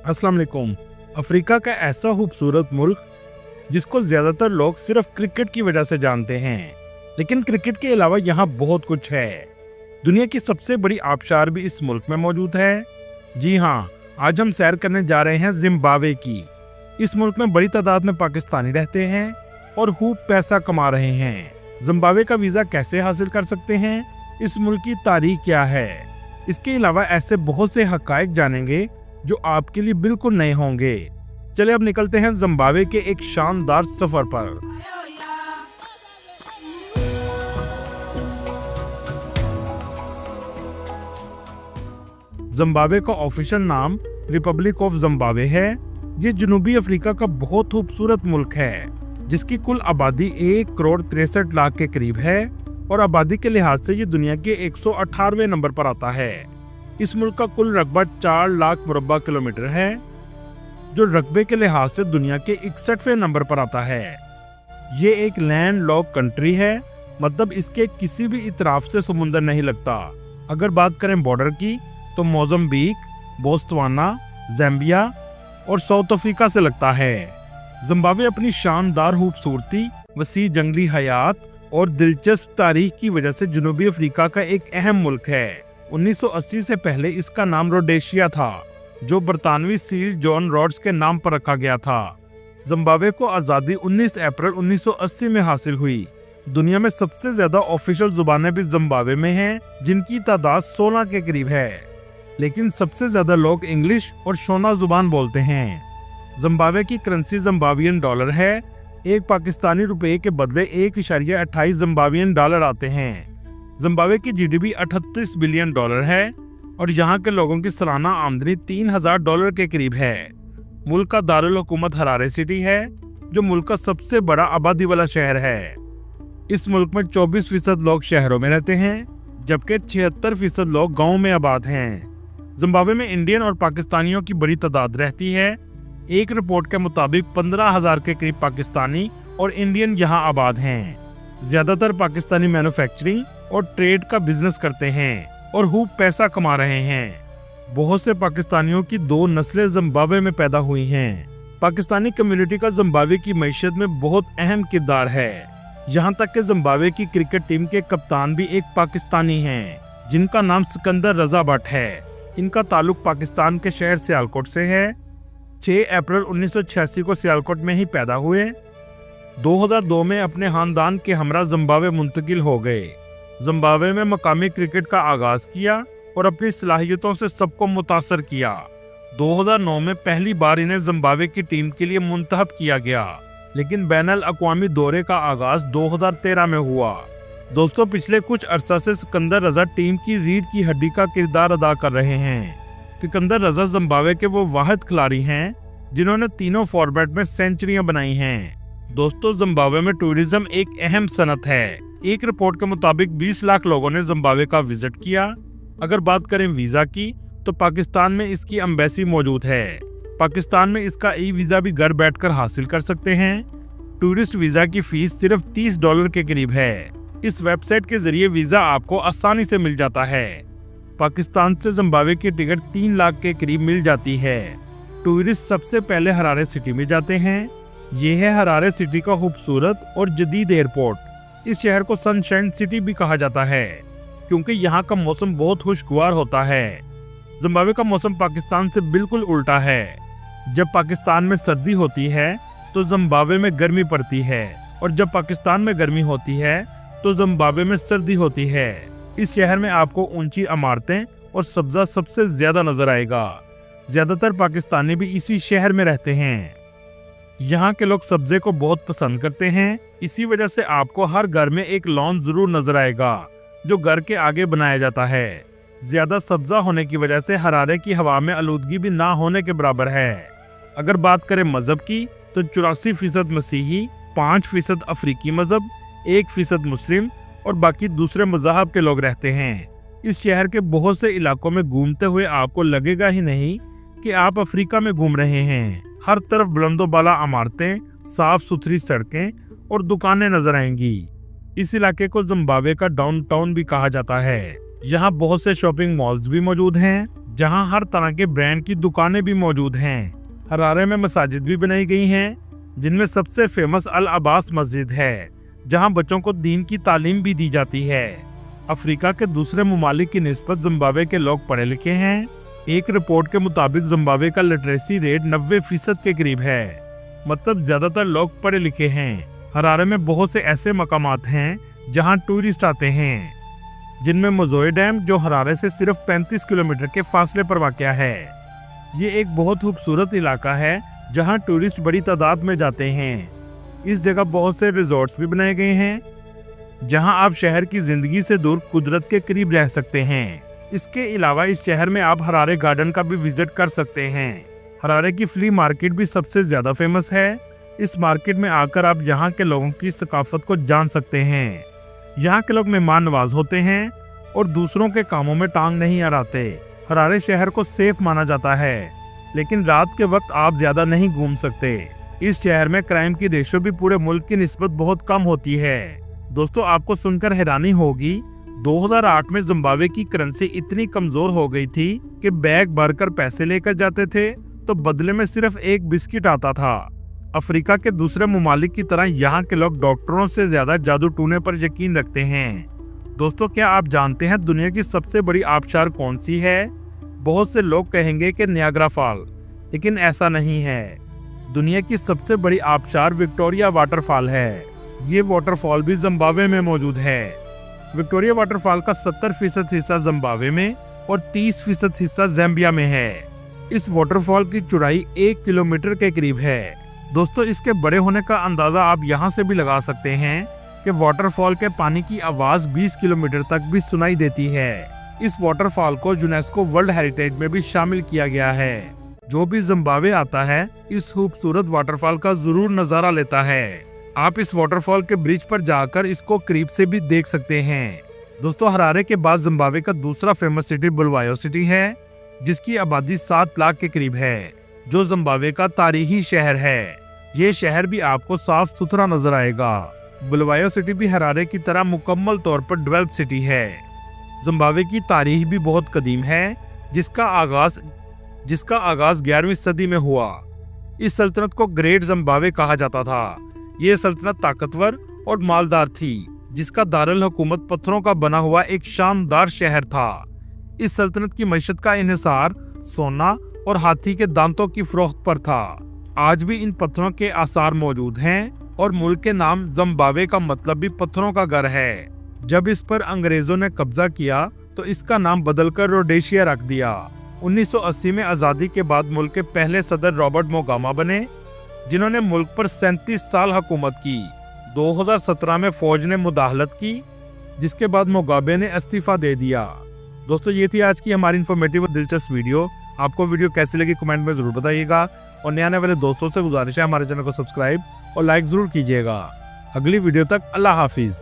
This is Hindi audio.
अस्सलाम वालेकुम। अफ्रीका का ऐसा खूबसूरत मुल्क जिसको ज्यादातर लोग सिर्फ क्रिकेट की वजह से जानते हैं, लेकिन क्रिकेट के अलावा यहाँ बहुत कुछ है। दुनिया की सबसे बड़ी आबशार भी इस मुल्क में मौजूद है। जी हाँ, आज हम सैर करने जा रहे हैं जिम्बाब्वे की। इस मुल्क में बड़ी तादाद में पाकिस्तानी रहते हैं और खूब पैसा कमा रहे हैं। जिम्बाब्वे का वीज़ा कैसे हासिल कर सकते हैं, इस मुल्क की तारीख क्या है, इसके अलावा ऐसे बहुत से हकायक जानेंगे जो आपके लिए बिल्कुल नए होंगे। चले अब निकलते हैं जिम्बाब्वे के एक शानदार सफर पर। जिम्बाब्वे का ऑफिशियल नाम रिपब्लिक ऑफ जिम्बाब्वे है। ये जनूबी अफ्रीका का बहुत खूबसूरत मुल्क है, जिसकी कुल आबादी 1,63,00,000 के करीब है और आबादी के लिहाज से ये दुनिया के 118वें नंबर पर आता है। इस मुल्क का कुल रकबा 4 लाख मुरब्बा किलोमीटर है, जो रकबे के लिहाज से दुनिया के 61वें नंबर पर आता है। ये एक लैंड लॉक कंट्री है, मतलब इसके किसी भी इतराफ से समुंदर नहीं लगता। अगर बात करें बॉर्डर की तो मोज़म्बिक, बोत्सवाना, ज़ाम्बिया और साउथ अफ्रीका से लगता है। जिम्बाब्वे अपनी शानदार खूबसूरती, वसी जंगली हयात और दिलचस्प तारीख की वजह से जनूबी अफ्रीका का एक अहम मुल्क है। 1980 से पहले इसका नाम रोडेशिया था, जो बरतानवी सील जॉन रॉड्स के नाम पर रखा गया था। जिम्बाब्वे को आज़ादी 19 अप्रैल 1980 में हासिल हुई। दुनिया में सबसे ज्यादा ऑफिशियल जुबानें भी जिम्बाब्वे में हैं, जिनकी तादाद 16 के करीब है, लेकिन सबसे ज्यादा लोग इंग्लिश और शोना जुबान बोलते हैं। जिम्बाब्वे की करेंसी जिम्बाब्वियन डॉलर है। एक पाकिस्तानी रुपए के बदले 1.28 जिम्बाब्वियन डॉलर आते हैं। जिम्बाब्वे की जीडीपी 38 बिलियन डॉलर है और यहाँ के लोगों की सालाना आमदनी $3,000 के करीब है। मुल्क का दारुल हुकूमत हरारे सिटी है, जो मुल्क का सबसे बड़ा आबादी वाला शहर है। इस मुल्क में 24% लोग शहरों में रहते हैं, जबकि 76% लोग गाँव में आबाद हैं। जिम्बाब्वे में इंडियन और पाकिस्तानियों की बड़ी तादाद रहती है। एक रिपोर्ट के मुताबिक 15,000 के करीब पाकिस्तानी और इंडियन यहाँ आबाद हैं। ज्यादातर पाकिस्तानी मैन्युफैक्चरिंग और ट्रेड का बिजनेस करते हैं और खूब पैसा कमा रहे हैं। बहुत से पाकिस्तानियों की 2 नस्लें जिम्बाब्वे में पैदा हुई हैं। पाकिस्तानी कम्युनिटी का जिम्बाब्वे की मईशत में बहुत अहम किरदार है। यहाँ तक कि जिम्बाब्वे की क्रिकेट टीम के कप्तान भी एक पाकिस्तानी हैं, जिनका नाम सिकंदर रजा भट्ट है। इनका ताल्लुक पाकिस्तान के शहर सियालकोट से है। 6 अप्रैल 1986 को सियालकोट में ही पैदा हुए। 2002 में अपने खानदान के हमरा जिम्बाब्वे मुंतकिल हो गए। जिम्बाब्वे में मकामी क्रिकेट का आगाज किया और अपनी सलाहियतों से सबको मुतासर किया। 2009 में पहली बार इन्हें जिम्बाब्वे की टीम के लिए मुंतखब किया गया, लेकिन बैनुल अक़वामी दौरे का आगाज 2013 में हुआ। दोस्तों, पिछले कुछ अरसा से सिकंदर रजा टीम की रीढ़ की हड्डी का किरदार अदा कर रहे हैं। सिकंदर रजा जिम्बाब्वे के वो वाहिद खिलाड़ी हैं जिन्होंने तीनों फॉर्मेट में सेंचुरियां बनाई हैं। दोस्तों, जिम्बाब्वे में टूरिज्म एक अहम सनत है। एक रिपोर्ट के मुताबिक 20 लाख लोगों ने जिम्बाब्वे का विजिट किया। अगर बात करें वीजा की तो पाकिस्तान में इसकी एम्बेसी मौजूद है। पाकिस्तान में इसका ई वीजा भी घर बैठकर हासिल कर सकते हैं। टूरिस्ट वीजा की फीस सिर्फ $30 के करीब है। इस वेबसाइट के जरिए वीजा आपको आसानी से मिल जाता है। पाकिस्तान से जिम्बाब्वे की टिकट 3 लाख के करीब मिल जाती है। टूरिस्ट सबसे पहले हरारे सिटी में जाते हैं। ये है हरारे सिटी का खूबसूरत और जदीद एयरपोर्ट। इस शहर को सनशाइन सिटी भी कहा जाता है, क्योंकि यहाँ का मौसम बहुत खुशगवार होता है। जिम्बाब्वे का मौसम पाकिस्तान से बिल्कुल उल्टा है। जब पाकिस्तान में सर्दी होती है तो जिम्बाब्वे में गर्मी पड़ती है, और जब पाकिस्तान में गर्मी होती है तो जिम्बाब्वे में सर्दी होती है। इस शहर में आपको ऊंची इमारतें और सब्जा सबसे ज्यादा नजर आएगा। ज्यादातर पाकिस्तानी भी इसी शहर में रहते हैं। यहाँ के लोग सब्जे को बहुत पसंद करते हैं। इसी वजह से आपको हर घर में एक लॉन जरूर नजर आएगा, जो घर के आगे बनाया जाता है। ज्यादा सब्जा होने की वजह से हरारे की हवा में आलूदगी भी ना होने के बराबर है। अगर बात करें मजहब की तो 84% मसीही, 5% अफ्रीकी मजहब, 1% मुस्लिम और बाकी दूसरे मज़हब के लोग रहते हैं। इस शहर के बहुत से इलाकों में घूमते हुए आपको लगेगा ही नहीं कि आप अफ्रीका में घूम रहे हैं। हर तरफ बुलंदोबाला इमारतें, साफ सुथरी सड़कें और दुकानें नजर आएंगी। इस इलाके को जिम्बाब्वे का डाउनटाउन भी कहा जाता है। यहाँ बहुत से शॉपिंग मॉल्स भी मौजूद हैं, जहां हर तरह के ब्रांड की दुकानें भी मौजूद हैं। हरारे में मसाजिद भी बनाई गई हैं, जिनमें सबसे फेमस अल अब्बास मस्जिद है, जहां बच्चों को दीन की तालीम भी दी जाती है। अफ्रीका के दूसरे ममालिक की निस्बत जिम्बाब्वे के लोग पढ़े लिखे हैं। एक रिपोर्ट के मुताबिक जिम्बाब्वे का लिटरेसी रेट 90% के करीब है, मतलब ज्यादातर लोग पढ़े लिखे हैं। हरारे में बहुत से ऐसे मकामात हैं जहां टूरिस्ट आते हैं, जिनमें मोज़ोए डैम, जो हरारे से सिर्फ 35 किलोमीटर के फासले पर वाक़या है। ये एक बहुत खूबसूरत इलाका है जहां टूरिस्ट बड़ी तादाद में जाते हैं। इस जगह बहुत से रिजॉर्ट्स भी बनाए गए हैं, जहां आप शहर की जिंदगी से दूर कुदरत के करीब रह सकते हैं। इसके अलावा इस शहर में आप हरारे गार्डन का भी विजिट कर सकते हैं। हरारे की फ्ली मार्केट भी सबसे ज़्यादा फेमस है। इस मार्केट में आकर आप यहाँ के लोगों की सकाफत को जान सकते हैं। यहाँ के लोग मेहमान नवाज होते हैं और दूसरों के कामों में टांग नहीं अड़ाते। हरारे शहर को सेफ माना जाता है, लेकिन रात के वक्त आप ज्यादा नहीं घूम सकते। इस शहर में क्राइम की रेशो भी पूरे मुल्क की निस्बत बहुत कम होती है। दोस्तों, आपको सुनकर हैरानी होगी, 2008 में जिम्बाब्वे की करेंसी इतनी कमजोर हो गई थी कि बैग भरकर पैसे लेकर जाते थे तो बदले में सिर्फ एक बिस्किट आता था। अफ्रीका के दूसरे ममालिक की तरह यहाँ के लोग डॉक्टरों से ज्यादा जादू टूने पर यकीन रखते हैं। दोस्तों, क्या आप जानते हैं दुनिया की सबसे बड़ी आबशार कौन सी है? बहुत से लोग कहेंगे कि नियाग्रा फॉल, लेकिन ऐसा नहीं है। दुनिया की सबसे बड़ी आबशार विक्टोरिया वाटरफॉल है। ये वाटरफॉल भी जिम्बाब्वे में मौजूद है। विक्टोरिया वाटरफॉल का 70% हिस्सा जिम्बाब्वे में और 30% हिस्सा ज़ाम्बिया में है। इस वाटरफॉल की चौड़ाई 1 किलोमीटर के करीब है। दोस्तों, इसके बड़े होने का अंदाजा आप यहाँ से भी लगा सकते हैं कि वाटरफॉल के पानी की आवाज 20 किलोमीटर तक भी सुनाई देती है। इस वाटरफॉल को यूनेस्को वर्ल्ड हेरिटेज में भी शामिल किया गया है। जो भी जिम्बाब्वे आता है, इस खूबसूरत वाटरफॉल का जरूर नजारा लेता है। आप इस वाटरफॉल के ब्रिज पर जाकर इसको करीब से भी देख सकते हैं। दोस्तों, हरारे के बाद जिम्बाब्वे का दूसरा फेमस सिटी बुलवायो सिटी है, जिसकी आबादी 7 लाख के करीब है, जो जिम्बाब्वे का तारीखी शहर है। ये शहर भी आपको साफ सुथरा नजर आएगा। बुलवायो सिटी भी हरारे की तरह मुकम्मल तौर पर डेवलप्ड सिटी है। जिम्बाब्वे की तारीख भी बहुत कदीम है, जिसका आगाज 11वीं सदी में हुआ। इस सल्तनत को ग्रेट जिम्बाब्वे कहा जाता था। ये सल्तनत ताकतवर और मालदार थी, जिसका दारुल हुकूमत पत्थरों का बना हुआ एक शानदार शहर था। इस सल्तनत की मईशत का इन्हिसार सोना और हाथी के दांतों की फरोख्त पर था। आज भी इन पत्थरों के आसार मौजूद हैं और मुल्क के नाम जिम्बाब्वे का मतलब भी पत्थरों का घर है। जब इस पर अंग्रेजों ने कब्जा किया तो इसका नाम बदलकर रोडेशिया रख दिया। 1980 में आज़ादी के बाद मुल्क के पहले सदर रॉबर्ट मुगाबे बने, जिन्होंने मुल्क पर 37 साल हुकूमत की। 2017 में फौज ने मुदाखलत की, जिसके बाद मुगाबे ने इस्तीफा दे दिया। दोस्तों, ये थी आज की हमारी इन्फॉर्मेटिव और दिलचस्प वीडियो। आपको वीडियो कैसी लगी कमेंट में जरूर बताइएगा और नए आने वाले दोस्तों से गुजारिश है हमारे चैनल को सब्सक्राइब और लाइक जरूर कीजिएगा। अगली वीडियो तक अल्लाह हाफिज।